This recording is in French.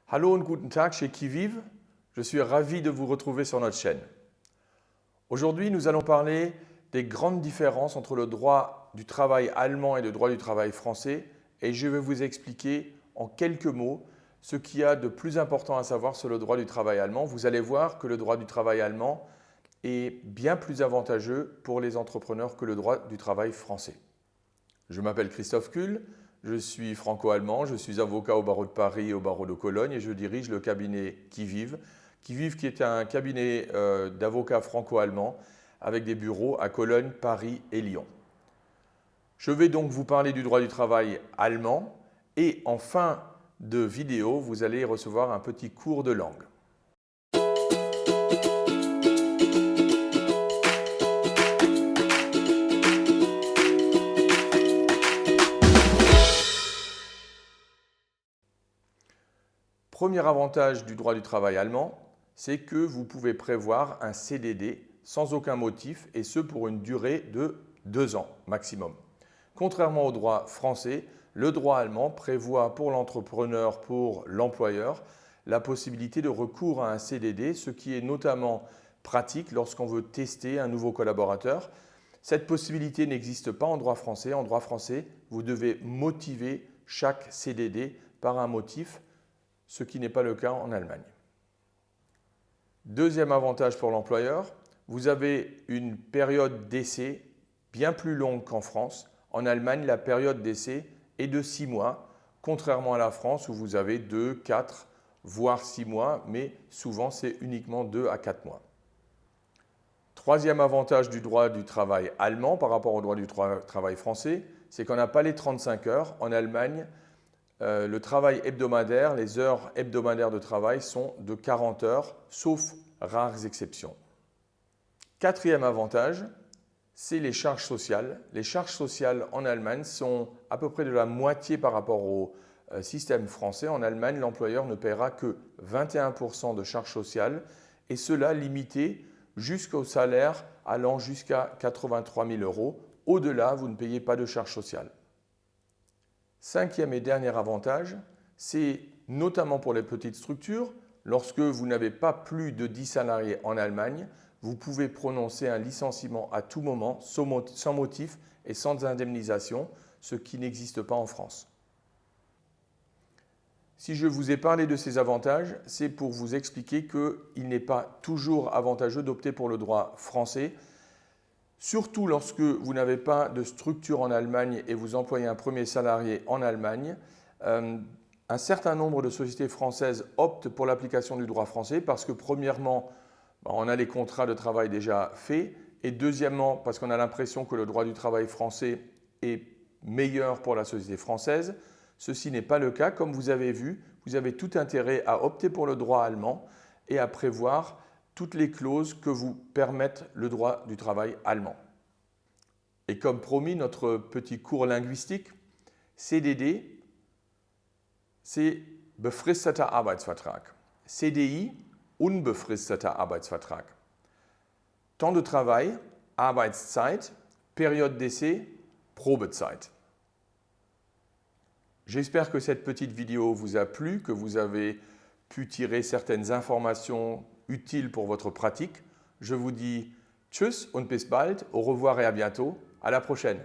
Hallo und guten Tag chez Qui Vive. Je suis ravi de vous retrouver sur notre chaîne. Aujourd'hui, nous allons parler des grandes différences entre le droit du travail allemand et le droit du travail français et je vais vous expliquer en quelques mots ce qu'il y a de plus important à savoir sur le droit du travail allemand. Vous allez voir que le droit du travail allemand est bien plus avantageux pour les entrepreneurs que le droit du travail français. Je m'appelle Christophe Kuhl. Je suis franco-allemand, je suis avocat au barreau de Paris et au barreau de Cologne et je dirige le cabinet Qui Vive. Qui Vive qui est un cabinet d'avocats franco-allemands avec des bureaux à Cologne, Paris et Lyon. Je vais donc vous parler du droit du travail allemand et en fin de vidéo, vous allez recevoir un petit cours de langue. Premier avantage du droit du travail allemand, c'est que vous pouvez prévoir un CDD sans aucun motif et ce pour une durée de 2 ans maximum. Contrairement au droit français, le droit allemand prévoit pour l'entrepreneur, pour l'employeur, la possibilité de recours à un CDD, ce qui est notamment pratique lorsqu'on veut tester un nouveau collaborateur. Cette possibilité n'existe pas en droit français. En droit français, vous devez motiver chaque CDD par un motif, ce qui n'est pas le cas en Allemagne. Deuxième avantage pour l'employeur, vous avez une période d'essai bien plus longue qu'en France. En Allemagne, la période d'essai est de 6 mois, contrairement à la France où vous avez 2, 4, voire 6 mois, mais souvent c'est uniquement 2 à 4 mois. Troisième avantage du droit du travail allemand par rapport au droit du travail français, c'est qu'on n'a pas les 35 heures. En Allemagne, le travail hebdomadaire, les heures hebdomadaires de travail sont de 40 heures, sauf rares exceptions. Quatrième avantage, c'est les charges sociales. Les charges sociales en Allemagne sont à peu près de la moitié par rapport au système français. En Allemagne, l'employeur ne paiera que 21% de charges sociales et cela limité jusqu'au salaire allant jusqu'à 83 000 €. Au-delà, vous ne payez pas de charges sociales. Cinquième et dernier avantage, c'est notamment pour les petites structures, lorsque vous n'avez pas plus de 10 salariés en Allemagne, vous pouvez prononcer un licenciement à tout moment, sans motif et sans indemnisation, ce qui n'existe pas en France. Si je vous ai parlé de ces avantages, c'est pour vous expliquer qu'il n'est pas toujours avantageux d'opter pour le droit français, surtout lorsque vous n'avez pas de structure en Allemagne et vous employez un premier salarié en Allemagne. Un certain nombre de sociétés françaises optent pour l'application du droit français parce que premièrement, on a les contrats de travail déjà faits et deuxièmement, parce qu'on a l'impression que le droit du travail français est meilleur pour la société française. Ceci n'est pas le cas. Comme vous avez vu, vous avez tout intérêt à opter pour le droit allemand et à prévoir toutes les clauses que vous permettent le droit du travail allemand. Et comme promis, notre petit cours linguistique, CDD, c'est befristeter Arbeitsvertrag. CDI, unbefristeter Arbeitsvertrag. Temps de travail, Arbeitszeit, période d'essai, Probezeit. J'espère que cette petite vidéo vous a plu, que vous avez pu tirer certaines informations utiles pour votre pratique. Je vous dis tschüss und bis bald, au revoir et à bientôt. À la prochaine.